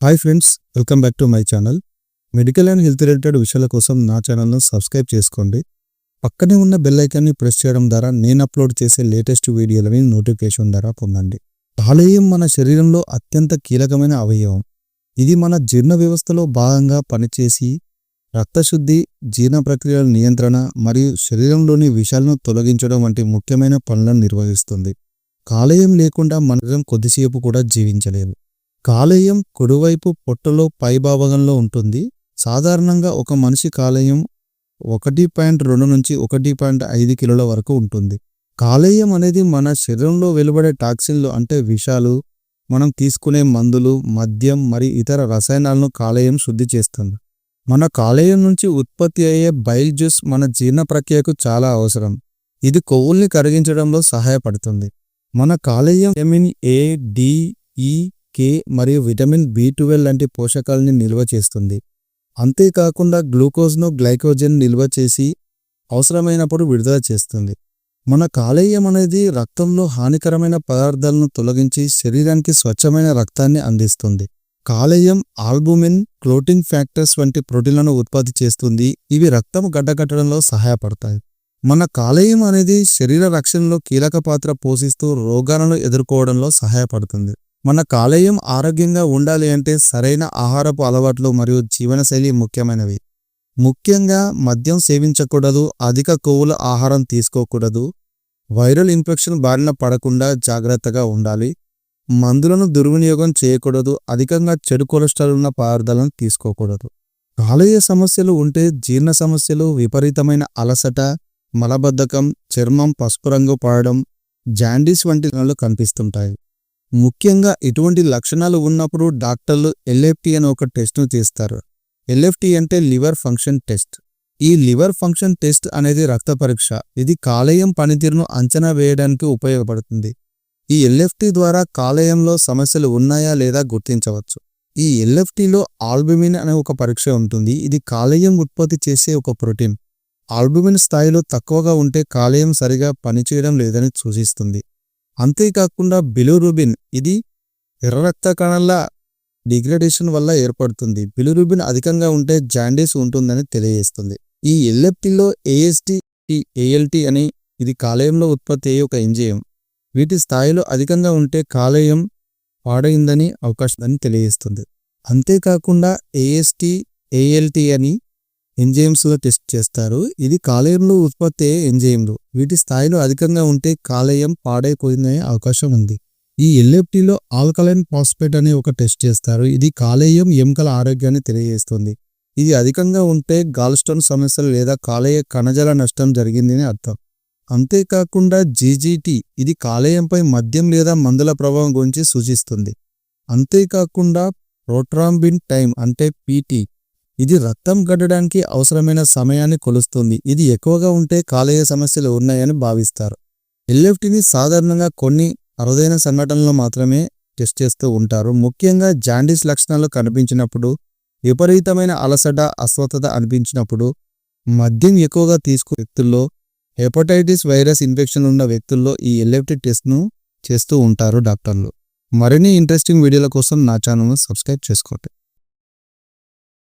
Hi friends, welcome back to my channel. Medical and health related విషయాల కోసం నా ఛానల్ను సబ్స్క్రైబ్ చేసుకోండి. పక్కనే ఉన్న బెల్ ఐకాన్ని ప్రెస్ చేయడం ద్వారా నేను అప్లోడ్ చేసే లేటెస్ట్ వీడియోలని నోటిఫికేషన్ ద్వారా పొందండి. కాలేయం మన శరీరంలో అత్యంత కీలకమైన అవయవం. ఇది మన జీర్ణ వ్యవస్థలో భాగంగా పనిచేసి రక్తశుద్ధి, జీర్ణ ప్రక్రియల నియంత్రణ మరియు శరీరంలోని విషాలను తొలగించడం వంటి ముఖ్యమైన పనులను నిర్వహిస్తుంది. కాలేయం లేకుండా మన శరీరం కొద్దిసేపు కూడా జీవించలేదు. కాలేయం కుడివైపు పొట్టలో పైభాగంలో ఉంటుంది. సాధారణంగా ఒక మనిషి కాలేయం 1.2 నుంచి 1.5 కిలోల వరకు ఉంటుంది. కాలేయం అనేది మన శరీరంలో వెలువడే టాక్సిన్లు అంటే విషాలు, మనం తీసుకునే మందులు, మద్యం మరియు ఇతర రసాయనాలను కాలేయం శుద్ధి చేస్తుంది. మన కాలేయం నుంచి ఉత్పత్తి అయ్యే బైల్ జ్యూస్ మన జీర్ణ ప్రక్రియకు చాలా అవసరం. ఇది కొవ్వుల్ని కరిగించడంలో సహాయపడుతుంది. మన కాలేయం విటమిన్ ఏ, డి, ఈ, కే మరియు విటమిన్ B12 లాంటి పోషకాలని నిల్వ చేస్తుంది. అంతేకాకుండా గ్లూకోజ్ను గ్లైకోజన్ నిల్వ చేసి అవసరమైనప్పుడు విడుదల చేస్తుంది. మన కాలేయం అనేది రక్తంలో హానికరమైన పదార్థాలను తొలగించి శరీరానికి స్వచ్ఛమైన రక్తాన్ని అందిస్తుంది. కాలేయం ఆల్బుమిన్, క్లోటింగ్ ఫ్యాక్టర్స్ వంటి ప్రోటీన్లను ఉత్పత్తి చేస్తుంది. ఇవి రక్తం గడ్డకట్టడంలో సహాయపడతాయి. మన కాలేయం అనేది శరీర రక్షణలో కీలక పాత్ర పోషిస్తూ రోగాలను ఎదుర్కోవడంలో సహాయపడుతుంది. మన కాలేయం ఆరోగ్యంగా ఉండాలి అంటే సరైన ఆహారపు అలవాట్లు మరియు జీవనశైలి ముఖ్యమైనవి. ముఖ్యంగా మద్యం సేవించకూడదు, అధిక కొవ్వుల ఆహారం తీసుకోకూడదు, వైరల్ ఇన్ఫెక్షన్ బారిన పడకుండా జాగ్రత్తగా ఉండాలి, మందులను దుర్వినియోగం చేయకూడదు, అధికంగా చెడు కొలెస్ట్రాల్ ఉన్న పదార్థాలను తీసుకోకూడదు. కాలేయ సమస్యలు ఉంటే జీర్ణ సమస్యలు, విపరీతమైన అలసట, మలబద్ధకం, చర్మం పసుపు రంగు పడడం, జాండీస్ వంటి లక్షణాలు కనిపిస్తుంటాయి. ముఖ్యంగా ఇటువంటి లక్షణాలు ఉన్నప్పుడు డాక్టర్లు LFT అనే ఒక టెస్ట్ను చేస్తారు. LFT అంటే లివర్ ఫంక్షన్ టెస్ట్. ఈ లివర్ ఫంక్షన్ టెస్ట్ అనేది రక్త పరీక్ష. ఇది కాలేయం పనితీరును అంచనా వేయడానికి ఉపయోగపడుతుంది. ఈ LFT ద్వారా కాలేయంలో సమస్యలు ఉన్నాయా లేదా గుర్తించవచ్చు. ఈ LFTలో ఆల్బుమిన్ అనే ఒక పరీక్ష ఉంటుంది. ఇది కాలేయం ఉత్పత్తి చేసే ఒక ప్రోటీన్. ఆల్బుమిన్ స్థాయిలో తక్కువగా ఉంటే కాలేయం సరిగా పనిచేయడం లేదని సూచిస్తుంది. అంతేకాకుండా బిలిరూబిన్, ఇది ఎర్ర రక్త కణాల డిగ్రేడేషన్ వల్ల ఏర్పడుతుంది. బిలిరూబిన్ అధికంగా ఉంటే జాండీస్ ఉంటుందని తెలియజేస్తుంది. ఈ LFTలో AST, ALT అని ఇది కాలేయంలో ఉత్పత్తి అయ్యే ఒక ఎంజైమ్. వీటి స్థాయిలో అధికంగా ఉంటే కాలేయం పాడైందని అవకాశం తెలియజేస్తుంది. అంతేకాకుండా AST, ALT అని ఎంజైమ్స్లో టెస్ట్ చేస్తారు. ఇది కాలేయంలో ఉత్పత్తి అయ్యే ఎంజైమ్లు. వీటి స్థాయిలో అధికంగా ఉంటే కాలేయం పాడైపోయిందనే అవకాశం ఉంది. ఈ LFTలో ఆల్కలైన్ ఫాస్ఫేట్ అనే ఒక టెస్ట్ చేస్తారు. ఇది కాలేయం ఎముకల ఆరోగ్యాన్ని తెలియజేస్తుంది. ఇది అధికంగా ఉంటే గాల్స్టోన్ సమస్యలు లేదా కాలేయ కణజాల నష్టం జరిగిందని అర్థం. అంతేకాకుండా GGT, ఇది కాలేయంపై మద్యం లేదా మందుల ప్రభావం గురించి సూచిస్తుంది. అంతేకాకుండా ప్రోట్రాంబిన్ టైం అంటే PT, ఇది రక్తం గడ్డడానికి అవసరమైన సమయాన్ని కొలుస్తుంది. ఇది ఎక్కువగా ఉంటే కాలేయ సమస్యలు ఉన్నాయని భావిస్తారు. LFTని సాధారణంగా కొన్ని అరుదైన సంఘటనల్లో మాత్రమే టెస్ట్ చేస్తూ ఉంటారు. ముఖ్యంగా జాండీస్ లక్షణాలు కనిపించినప్పుడు, విపరీతమైన అలసట, అస్వస్థత అనిపించినప్పుడు, మద్యం ఎక్కువగా తీసుకునే వ్యక్తుల్లో, హెపటైటిస్ వైరస్ ఇన్ఫెక్షన్ ఉన్న వ్యక్తుల్లో ఈ LFT టెస్ట్ను చేస్తూ ఉంటారు డాక్టర్లు. మరిన్ని ఇంట్రెస్టింగ్ వీడియోల కోసం నా ఛానల్ను సబ్స్క్రైబ్ చేసుకోండి.